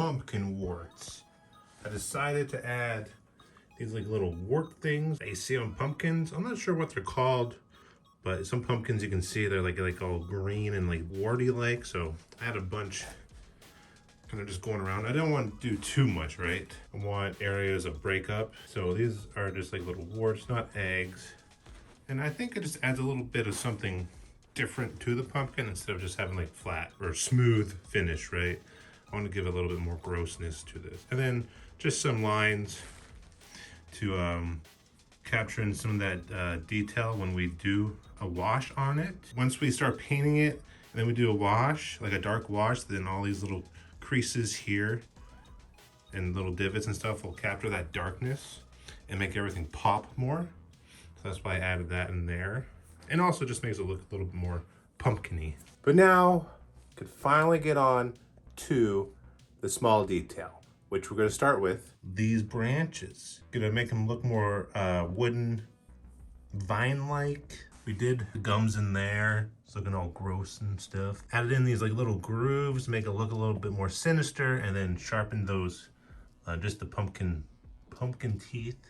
pumpkin warts. I decided to add these like little wart things that you see on pumpkins. I'm not sure what they're called, but some pumpkins you can see they're like all green and like warty like. So I had a bunch kind of just going around. I don't want to do too much, right? I want areas of breakup. So these are just like little warts, not eggs. And I think it just adds a little bit of something different to the pumpkin instead of just having like flat or smooth finish, right? I want to give a little bit more grossness to this. And then just some lines to capture in some of that detail when we do a wash on it. Once we start painting it and then we do a wash, like a dark wash, then all these little creases here and little divots and stuff will capture that darkness and make everything pop more. So that's why I added that in there. And also just makes it look a little bit more pumpkin-y. But now, we can finally get on to the small detail, which we're gonna start with these branches. Gonna make them look more wooden, vine-like. We did the gums in there. It's looking all gross and stuff. Added in these like little grooves, make it look a little bit more sinister, and then sharpened those, just the pumpkin teeth.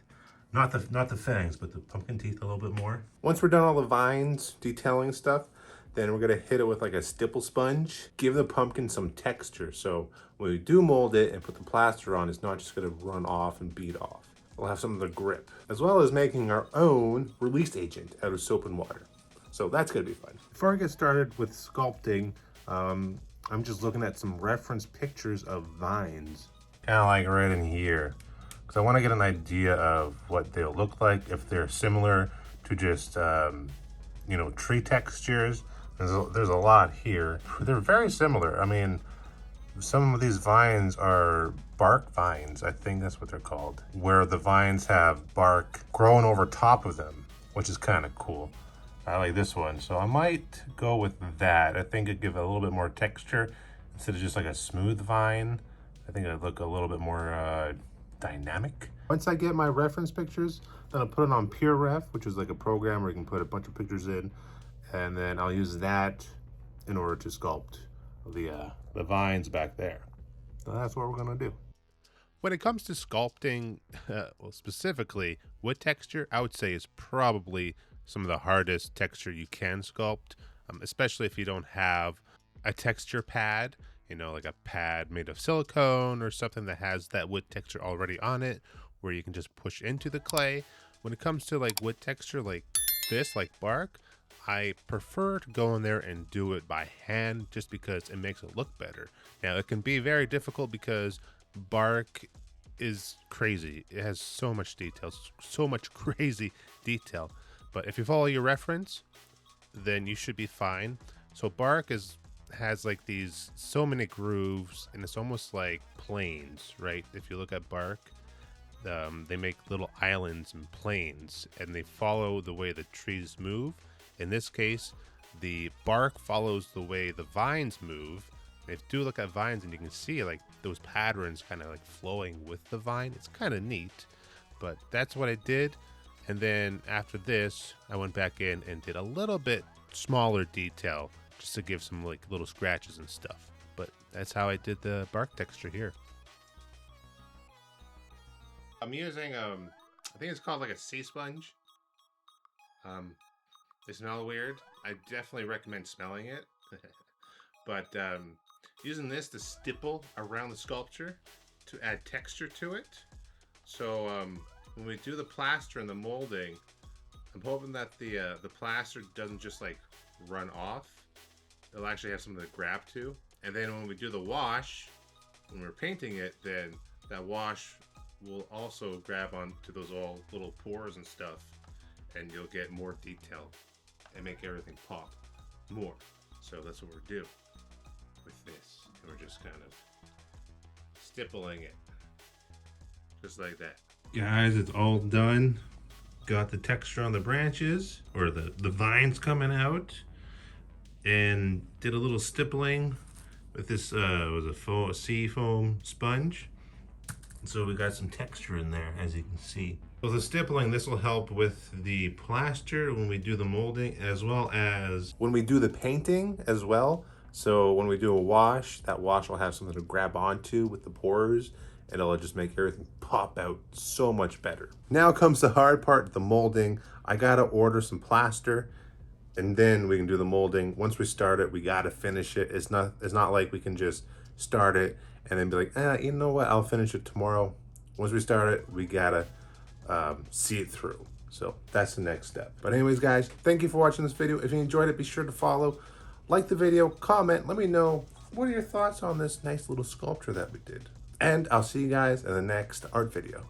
Not the fangs, but the pumpkin teeth a little bit more. Once we're done all the vines, detailing stuff, then we're gonna hit it with like a stipple sponge. Give the pumpkin some texture. So when we do mold it and put the plaster on, it's not just gonna run off and bead off. We'll have some of the grip, as well as making our own release agent out of soap and water. So that's gonna be fun. Before I get started with sculpting, I'm just looking at some reference pictures of vines. Kind of like right in here. Because I want to get an idea of what they'll look like, if they're similar to just, you know, tree textures. There's a lot here. They're very similar. I mean, some of these vines are bark vines. I think that's what they're called. Where the vines have bark growing over top of them, which is kind of cool. I like this one. So I might go with that. I think it'd give a little bit more texture instead of just like a smooth vine. I think it'd look a little bit more dynamic. Once I get my reference pictures, then I'll put it on PureRef, which is like a program where you can put a bunch of pictures in, and then I'll use that in order to sculpt the vines back there. So that's what we're gonna do. When it comes to sculpting, well, specifically wood texture, I would say is probably some of the hardest texture you can sculpt, especially if you don't have a texture pad. You know, like a pad made of silicone or something that has that wood texture already on it, where you can just push into the clay. When it comes to like wood texture like this, like bark, I prefer to go in there and do it by hand just because it makes it look better. Now, it can be very difficult because bark is crazy. It has so much detail, so much crazy detail. But if you follow your reference, then you should be fine. So bark has like these so many grooves, and it's almost like planes, right? If you look at bark, they make little islands and planes, and they follow the way the trees move. In this case, the bark follows the way the vines move. And if you do look at vines, and you can see like those patterns kind of like flowing with the vine, it's kind of neat. But that's what I did. And then after this, I went back in and did a little bit smaller detail just to give some like little scratches and stuff. But that's how I did the bark texture here. I'm using I think it's called like a sea sponge. They smell weird. I definitely recommend smelling it. But using this to stipple around the sculpture to add texture to it. So when we do the plaster and the molding, I'm hoping that the plaster doesn't just like run off. It'll actually have something to grab to. And then when we do the wash, when we're painting it, then that wash will also grab onto those all little pores and stuff, and you'll get more detail and make everything pop more. So that's what we're doing with this. And we're just kind of stippling it. Just like that. Guys, it's all done. Got the texture on the branches, or the vines coming out. And did a little stippling with this was a sea foam sponge. So we got some texture in there, as you can see. With the stippling, this will help with the plaster when we do the molding, as well as when we do the painting as well. So when we do a wash, that wash will have something to grab onto with the pores, and it'll just make everything pop out so much better. Now comes the hard part, the molding. I gotta order some plaster, and then we can do the molding. Once we start it, we gotta finish it. It's not like we can just start it and then be like, you know what, I'll finish it tomorrow. Once we start it, we gotta see it through. So that's the next step. But anyways, guys, thank you for watching this video. If you enjoyed it, be sure to follow, like the video, comment, let me know what are your thoughts on this nice little sculpture that we did. And I'll see you guys in the next art video.